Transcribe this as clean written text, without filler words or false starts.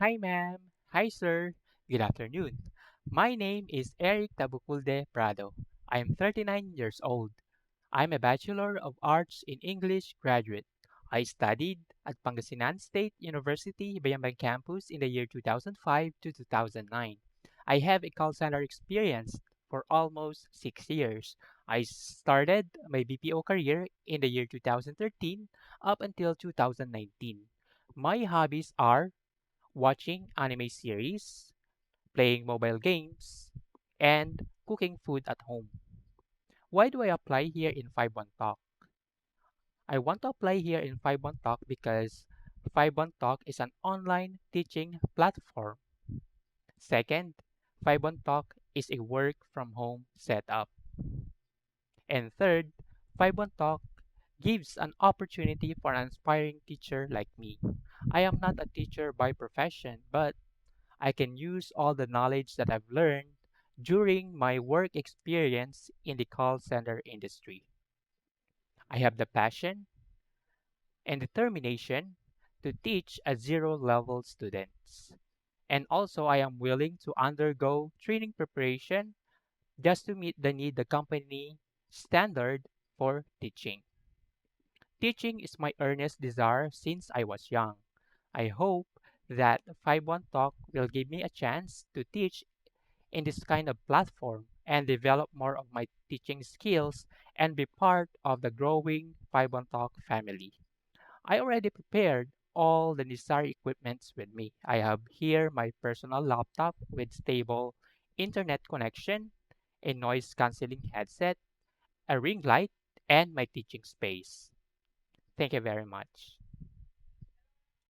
Hi, ma'am. Hi, sir. Good afternoon. My name is Eric Tabuculde Prado. I am 39 years old. I'm a Bachelor of Arts in English graduate. I studied at Pangasinan State University, Bayambang Campus in the year 2005 to 2009. I have a call center experience for almost 6 years. I started my BPO career in the year 2013 up until 2019. My hobbies are watching anime series, playing mobile games, and cooking food at home. Why do I apply here in 51 Talk? I want to apply here in 51 Talk because 51 Talk is an online teaching platform. Second, 51 Talk is a work from home setup. And third, 51 Talk gives an opportunity for an aspiring teacher like me. I am not a teacher by profession, but I can use all the knowledge that I've learned during my work experience in the call center industry. I have the passion and determination to teach at zero level students. And also, I am willing to undergo training preparation just to meet the company standard for teaching. Teaching is my earnest desire since I was young. I hope that 51 Talk will give me a chance to teach in this kind of platform and develop more of my teaching skills and be part of the growing 51 Talk family. I already prepared all the necessary equipments with me. I have here my personal laptop with stable internet connection, a noise cancelling headset, a ring light, and my teaching space. Thank you very much.